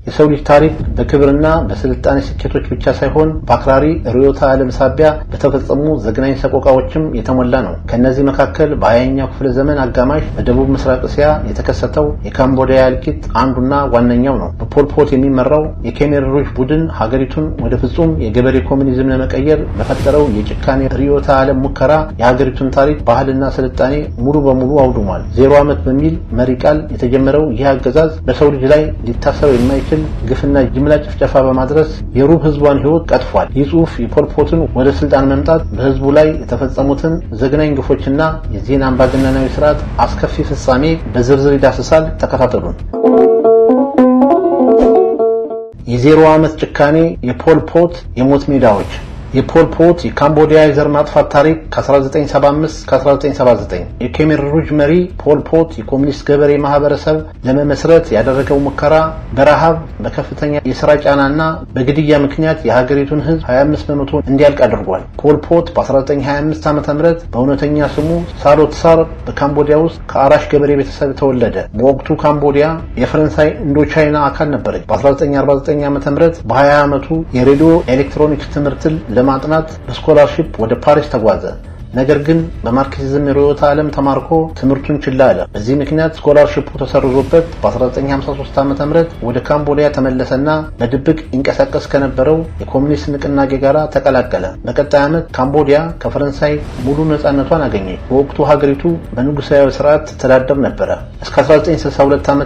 የሰው ልጅ ታሪክ በክብርና በስልጣኔ ስኬቶች ብቻ ሳይሆን በአክራሪ ርዕዮተ ዓለም ሳቢያ በተፈጸሙ ዘግናኝ ሰቆቃዎችም የተሞላ ነው። ከነዚህ መካከል በ20ኛው ክፍለ ዘመን አጋማሽ በደቡብ ምስራቅ እስያ የተከሰተው የካምቦዲያ እልቂት አንዱና ዋነኛው ነው። በፖል ፖት የሚመራው የኬሜር ሩዥ ቡድን ሀገሪቱን ወደ ፍጹም የገበሬ ኮሙኒዝም ለመቀየር በፈጠረው የጭካኔ ርዕዮተ ዓለም ሙከራ የሀገሪቱን ታሪክ፣ ባህልና ስልጣኔ ሙሉ በሙሉ አውድሟል። 0 ዓመት በሚል መሪ ቃል የተጀመረው ይህ አገዛዝ በሰው ልጅ ላይ ሊታሰብ የማይችል ግፍና ጅምላ ጭፍጨፋ በማድረስ የሩብ ህዝቧን ህይወት ቀጥፏል። ይህ ጽሑፍ የፖል ፖትን ወደ ስልጣን መምጣት በህዝቡ ላይ የተፈጸሙትን ዘግናኝ ግፎችና የዚህን አምባገነናዊ ስርዓት አስከፊ ፍጻሜ በዝርዝር ይዳስሳል። ተከታተሉን። የ0 ዓመት ጭካኔ፣ የፖል ፖት የሞት ሜዳዎች። የፖል ፖት የካምቦዲያ የዘር ማጥፋት ታሪክ ከ1975 እስከ 1979 የኬሜር ሩዥ መሪ ፖል ፖት የኮሙኒስት ገበሬ ማህበረሰብ ለመመስረት ያደረገው ሙከራ በረሃብ፣ በከፍተኛ የስራ ጫናና በግድያ ምክንያት የሀገሪቱን ህዝብ 25 በመቶ እንዲያልቅ አድርጓል። ፖል ፖት በ1925 ዓ.ም በእውነተኛ ስሙ ሳሎት ሳር በካምቦዲያ ውስጥ ከአራሽ ገበሬ ቤተሰብ ተወለደ። በወቅቱ ካምቦዲያ የፈረንሳይ ኢንዶቻይና አካል ነበረች። በ1949 ዓ.ም በ20 ዓመቱ የሬዲዮ ኤሌክትሮኒክስ ትምህርትን ለማጥናት በስኮላርሺፕ ወደ ፓሪስ ተጓዘ። ነገር ግን በማርክሲዝም ርዕዮተ ዓለም ተማርኮ ትምህርቱን ችላ አለ። በዚህ ምክንያት ስኮላርሺፑ ተሰርዞበት በ1953 ዓ.ም ወደ ካምቦዲያ ተመለሰና በድብቅ ይንቀሳቀስ ከነበረው የኮሙኒስት ንቅናቄ ጋር ተቀላቀለ። በቀጣይ ዓመት ካምቦዲያ ከፈረንሳይ ሙሉ ነፃነቷን አገኘች። በወቅቱ ሀገሪቱ በንጉሳዊ ስርዓት ተዳደር ነበረ። እስከ 1962 ዓ.ም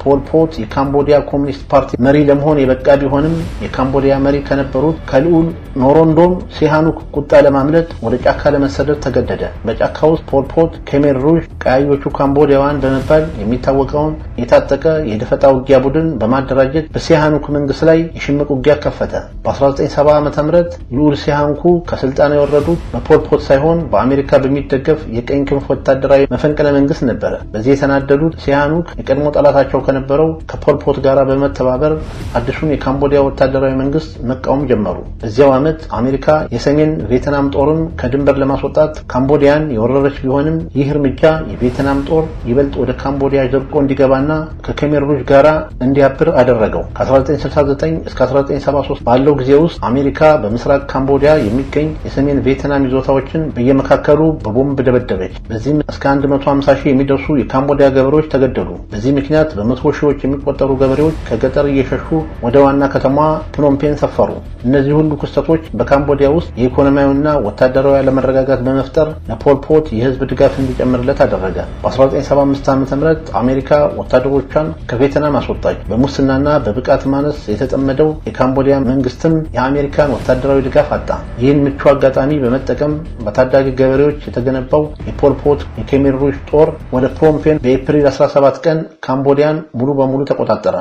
ፖል ፖት የካምቦዲያ ኮሙኒስት ፓርቲ መሪ ለመሆን የበቃ ቢሆንም የካምቦዲያ መሪ ከነበሩት ከልዑል ኖሮንዶም ሲሃኑክ ቁጣ ለማምለጥ ወደ ጫካ ለመሰደድ ተገደደ። በጫካ ውስጥ ፖል ፖት ኬሜር ሩዥ ቀያዮቹ ካምቦዲያውያን በመባል የሚታወቀውን የታጠቀ የደፈጣ ውጊያ ቡድን በማደራጀት በሲሃኑክ መንግስት ላይ የሽምቅ ውጊያ ከፈተ። በ1970 ዓ.ም ልዑል ሲሃኑኩ ከስልጣን የወረዱት በፖል ፖት ሳይሆን በአሜሪካ በሚደገፍ የቀኝ ክንፍ ወታደራዊ መፈንቅለ መንግስት ነበረ። በዚህ የተናደዱት ሲሃኑክ የቀድሞ ጠላታቸው ከነበረው ከፖል ፖት ጋር በመተባበር አዲሱን የካምቦዲያ ወታደራዊ መንግስት መቃወም ጀመሩ። በዚያው ዓመት አሜሪካ የሰሜን ቪየትናም ጦርን ከድንበር ለማስወጣት ካምቦዲያን የወረረች ቢሆንም ይህ እርምጃ የቪየትናም ጦር ይበልጥ ወደ ካምቦዲያ ዘልቆ እንዲገባና ከኬሜር ሩዥ ጋር እንዲያብር አደረገው። ከ1969 እስከ 1973 ባለው ጊዜ ውስጥ አሜሪካ በምስራቅ ካምቦዲያ የሚገኝ የሰሜን ቪየትናም ይዞታዎችን በየመካከሉ በቦምብ ደበደበች። በዚህም እስከ 150 ሺህ የሚደርሱ የካምቦዲያ ገበሬዎች ተገደሉ። በዚህ ምክንያት በመቶ ሺዎች የሚቆጠሩ ገበሬዎች ከገጠር እየሸሹ ወደ ዋና ከተማ ፕኖምፔን ሰፈሩ። እነዚህ ሁሉ ክስተቶች በካምቦዲያ ውስጥ የኢኮኖሚያዊና ወታደራዊ አለመረጋጋት በመፍጠር ለፖል ፖት የህዝብ ድጋፍ እንዲጨምርለት አደረገ። በ1975 ዓ.ም አሜሪካ ወታደሮቿን ከቪየትናም አስወጣች። በሙስናና በብቃት ማነስ የተጠመደው የካምቦዲያ መንግስትም የአሜሪካን ወታደራዊ ድጋፍ አጣ። ይህን ምቹ አጋጣሚ በመጠቀም በታዳጊ ገበሬዎች የተገነባው የፖል ፖት የኬሜር ሩዥ ጦር ወደ ፕኖምፔን በኤፕሪል 17 ቀን ካምቦዲያን ሙሉ በሙሉ ተቆጣጠረ።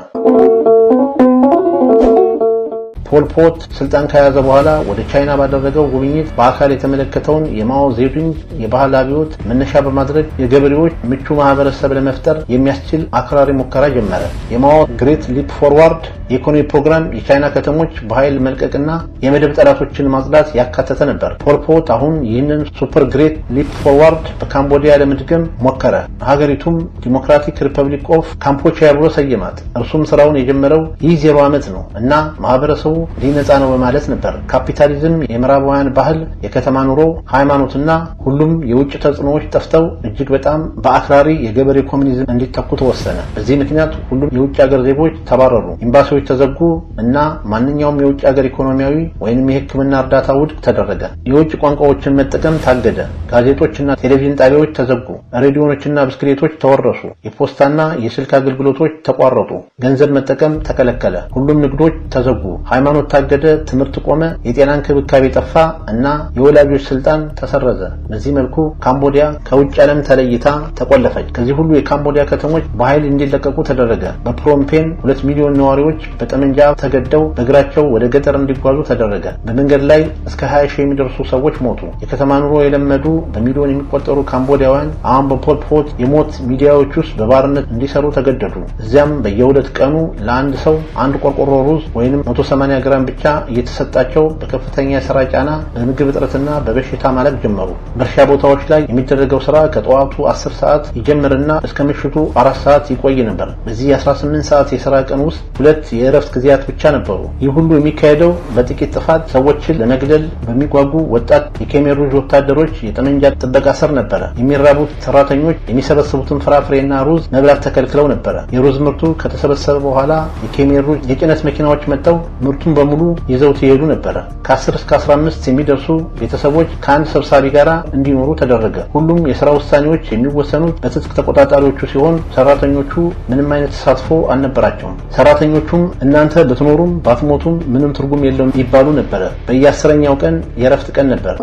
ፖል ፖት ስልጣን ከያዘ በኋላ ወደ ቻይና ባደረገው ጉብኝት በአካል የተመለከተውን የማኦ ዜዱንግ የባህል አብዮት መነሻ በማድረግ የገበሬዎች ምቹ ማህበረሰብ ለመፍጠር የሚያስችል አክራሪ ሙከራ ጀመረ። የማኦ ግሬት ሊፕ ፎርዋርድ የኢኮኖሚ ፕሮግራም የቻይና ከተሞች በኃይል መልቀቅና የመደብ ጠላቶችን ማጽዳት ያካተተ ነበር። ፖል ፖት አሁን ይህንን ሱፐር ግሬት ሊፕ ፎርዋርድ በካምቦዲያ ለመድገም ሞከረ። ሀገሪቱም ዲሞክራቲክ ሪፐብሊክ ኦፍ ካምቦዲያ ብሎ ሰየማት። እርሱም ስራውን የጀመረው ይህ 0 ዓመት ነው እና ማህበረሰቡ ሊነጻ ነው በማለት ነበር። ካፒታሊዝም፣ የምዕራባውያን ባህል፣ የከተማ ኑሮ፣ ሃይማኖትና ሁሉም የውጭ ተጽዕኖዎች ጠፍተው እጅግ በጣም በአክራሪ የገበሬ ኮሙኒዝም እንዲተኩ ተወሰነ። በዚህ ምክንያት ሁሉም የውጭ ሀገር ዜጎች ተባረሩ፣ ኤምባሲዎች ተዘጉ እና ማንኛውም የውጭ ሀገር ኢኮኖሚያዊ ወይንም የሕክምና እርዳታ ውድቅ ተደረገ። የውጭ ቋንቋዎችን መጠቀም ታገደ። ጋዜጦችና ቴሌቪዥን ጣቢያዎች ተዘጉ። ሬዲዮኖችና ብስክሌቶች ተወረሱ። የፖስታና የስልክ አገልግሎቶች ተቋረጡ። ገንዘብ መጠቀም ተከለከለ። ሁሉም ንግዶች ተዘጉ። ሃይማኖት ታገደ። ትምህርት ቆመ። የጤና እንክብካቤ ጠፋ እና የወላጆች ስልጣን ተሰረዘ። በዚህ መልኩ ካምቦዲያ ከውጭ ዓለም ተለይታ ተቆለፈች። ከዚህ ሁሉ የካምቦዲያ ከተሞች በኃይል እንዲለቀቁ ተደረገ። በፕኖምፔን 2 ሚሊዮን ነዋሪዎች በጠመንጃ ተገደው በእግራቸው ወደ ገጠር እንዲጓዙ ተደረገ። በመንገድ ላይ እስከ 20 ሺህ የሚደርሱ ሰዎች ሞቱ። የከተማ ኑሮ የለመዱ በሚሊዮን የሚቆጠሩ ካምቦዲያውያን አሁን በፖል ፖት የሞት ሚዲያዎች ውስጥ በባርነት እንዲሰሩ ተገደዱ። እዚያም በየ2 ቀኑ ለአንድ ሰው 1 ቆርቆሮ ሩዝ ወይንም 180 80 ግራም ብቻ እየተሰጣቸው በከፍተኛ የሥራ ጫና በምግብ እጥረትና በበሽታ ማለቅ ጀመሩ። በእርሻ ቦታዎች ላይ የሚደረገው ሥራ ከጠዋቱ 10 ሰዓት ይጀምርና እስከ ምሽቱ 4 ሰዓት ይቆይ ነበር። በዚህ 18 ሰዓት የሥራ ቀን ውስጥ 2 የእረፍት ጊዜያት ብቻ ነበሩ። ይህ ሁሉ የሚካሄደው በጥቂት ጥፋት ሰዎችን ለመግደል በሚጓጉ ወጣት የኬሜር ሩዥ ወታደሮች የጠመንጃ ጥበቃ ስር ነበረ። የሚራቡት ሰራተኞች የሚሰበስቡትን ፍራፍሬና ሩዝ መብላት ተከልክለው ነበረ። የሩዝ ምርቱ ከተሰበሰበ በኋላ የኬሜር ሩዥ የጭነት መኪናዎች መጥተው ምርቱን በሙሉ ይዘው ይሄዱ ነበረ። ከ10 እስከ 15 የሚደርሱ ቤተሰቦች ከአንድ ሰብሳቢ ጋር እንዲኖሩ ተደረገ። ሁሉም የሥራ ውሳኔዎች የሚወሰኑት በትጥቅ ተቆጣጣሪዎቹ ሲሆን ሰራተኞቹ ምንም አይነት ተሳትፎ አልነበራቸውም። ሰራተኞቹም እናንተ ብትኖሩም ባትሞቱም ምንም ትርጉም የለውም ይባሉ ነበረ። በየ10ኛው ቀን የእረፍት ቀን ነበር።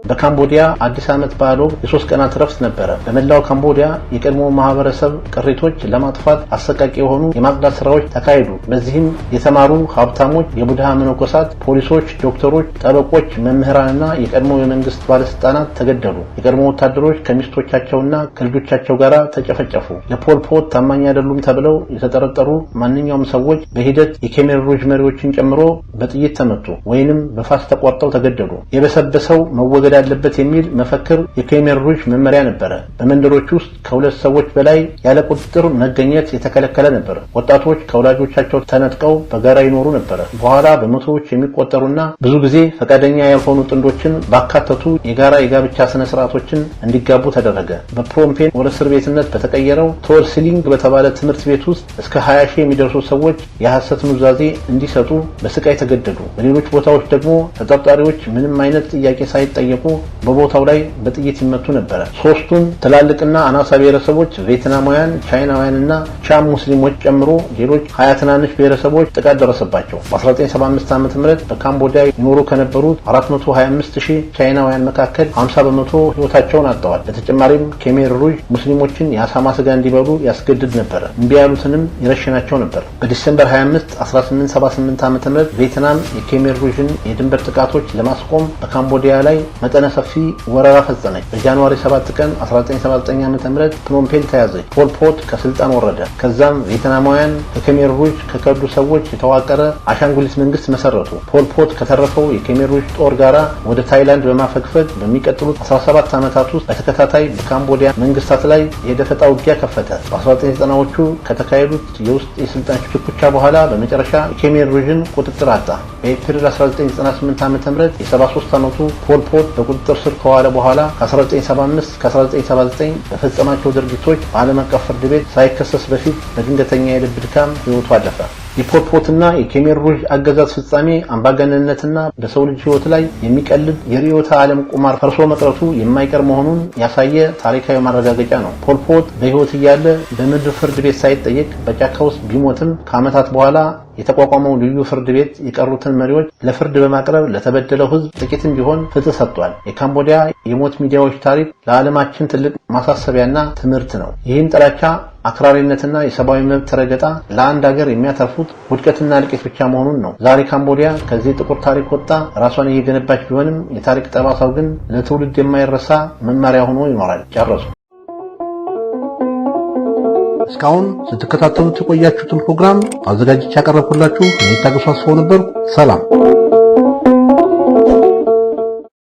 በካምቦዲያ አዲስ ዓመት በዓል ወቅት የ3 ቀናት ረፍት ነበረ። በመላው ካምቦዲያ የቀድሞ ማህበረሰብ ቅሪቶች ለማጥፋት አሰቃቂ የሆኑ የማጽዳት ስራዎች ተካሄዱ። በዚህም የተማሩ ሀብታሞች፣ የቡድሃ መነኮሳት፣ ፖሊሶች፣ ዶክተሮች፣ ጠበቆች፣ መምህራንና የቀድሞ የመንግስት ባለስልጣናት ተገደሉ። የቀድሞ ወታደሮች ከሚስቶቻቸውና ከልጆቻቸው ጋር ተጨፈጨፉ። ለፖል ፖት ታማኝ አይደሉም ተብለው የተጠረጠሩ ማንኛውም ሰዎች በሂደት የኬሜር ሩዥ መሪዎችን ጨምሮ በጥይት ተመቱ ወይንም በፋስ ተቆርጠው ተገደሉ። የበሰበሰው መወገድ ያለበት የሚል መፈክር የኬሜር ሩዥ መመሪያ ነበረ። በመንደሮች ውስጥ ከ2 ሰዎች በላይ ያለ ቁጥጥር መገኘት የተከለከለ ነበር። ወጣቶች ከወላጆቻቸው ተነጥቀው በጋራ ይኖሩ ነበር። በኋላ በመቶዎች የሚቆጠሩና ብዙ ጊዜ ፈቃደኛ ያልሆኑ ጥንዶችን ባካተቱ የጋራ የጋብቻ ስነ ስርዓቶችን እንዲጋቡ ተደረገ። በፕሮምፔን ወደ እስር ቤትነት በተቀየረው ቶል ሲሊንግ በተባለ ትምህርት ቤት ውስጥ እስከ 20 ሺህ የሚደርሱ ሰዎች የሐሰት ኑዛዜ እንዲሰጡ በስቃይ ተገደዱ። በሌሎች ቦታዎች ደግሞ ተጠርጣሪዎች ምንም አይነት ጥያቄ ሳይጠየቁ በቦታው ላይ በጥይት ይመቱ ነበር። 3ቱን ትላልቅና አናሳ ብሔረሰቦች ቬትናማውያን፣ ቻይናውያንና ቻም ሙስሊሞች ጨምሮ ሌሎች 20 ትናንሽ ብሔረሰቦች ጥቃት ደረሰባቸው። በ1975 ዓ.ም በካምቦዲያ ይኖሩ ከነበሩት 425,000 ቻይናውያን መካከል 50 በመቶ ሕይወታቸውን አጥተዋል። በተጨማሪም ኬሜር ሩዥ ሙስሊሞችን የአሳማ ስጋ እንዲበሉ ያስገድድ ነበር። እምቢ ያሉትንም ይረሽናቸው ነበር። በዲሴምበር 25 1878 ዓ.ም ቬትናም የኬሜር ሩዥን የድንበር ጥቃቶች ለማስቆም በካምቦዲያ ላይ መጠነ ሰፊ ወረራ ፈጸመች። በጃንዋሪ 7 ቀን 1979 ዓ.ም ፕኖምፔን ተያዘች። ፖል ፖት ከስልጣን ወረደ። ከዛም ቬትናማውያን ከኬሜር ሩዥ ከከዱ ሰዎች የተዋቀረ አሻንጉሊት መንግስት መሰረቱ። ፖል ፖት ከተረፈው የኬሜር ሩዥ ጦር ጋራ ወደ ታይላንድ በማፈግፈግ በሚቀጥሉት 17 ዓመታት ውስጥ በተከታታይ በካምቦዲያ መንግስታት ላይ የደፈጣ ውጊያ ከፈተ። በ1990ዎቹ ከተካሄዱት የውስጥ የስልጣን ሽኩቻ በኋላ በመጨረሻ የኬሜር ሩዥን ቁጥጥር አጣ። በኤፕሪል 1998 ዓ.ም የ73 ዓመቱ ፖል ፖት በቁጥጥር ስር ከዋለ በኋላ ከ1975 እስከ 1979 በፈጸማቸው ድርጊቶች በዓለም አቀፍ ፍርድ ቤት ሳይከሰስ በፊት በድንገተኛ የልብ ድካም ሕይወቱ አለፈ። የፖል ፖትና የኬሜር ሩዥ አገዛዝ ፍጻሜ አምባገነንነትና በሰው ልጅ ሕይወት ላይ የሚቀልድ የርዕዮተ ዓለም ቁማር ፈርሶ መቅረቱ የማይቀር መሆኑን ያሳየ ታሪካዊ ማረጋገጫ ነው። ፖል ፖት በሕይወት እያለ በምድር ፍርድ ቤት ሳይጠየቅ በጫካ ውስጥ ቢሞትም ከዓመታት በኋላ የተቋቋመው ልዩ ፍርድ ቤት የቀሩትን መሪዎች ለፍርድ በማቅረብ ለተበደለው ሕዝብ ጥቂትም ቢሆን ፍትህ ሰጥቷል። የካምቦዲያ የሞት ሚዲያዎች ታሪክ ለዓለማችን ትልቅ ማሳሰቢያና ትምህርት ነው። ይህን ጥላቻ፣ አክራሪነትና የሰብአዊ መብት ረገጣ ለአንድ ሀገር የሚያተርፉት ውድቀትና እልቂት ብቻ መሆኑን ነው። ዛሬ ካምቦዲያ ከዚህ ጥቁር ታሪክ ወጣ ራሷን እየገነባች ቢሆንም የታሪክ ጠባሳው ግን ለትውልድ የማይረሳ መማሪያ ሆኖ ይኖራል። ጨረሱ። እስካሁን ስትከታተሉት የቆያችሁትን ፕሮግራም አዘጋጅቼ ያቀረብኩላችሁ እኔ ታገሱ አስፋው ነበርኩ። ሰላም።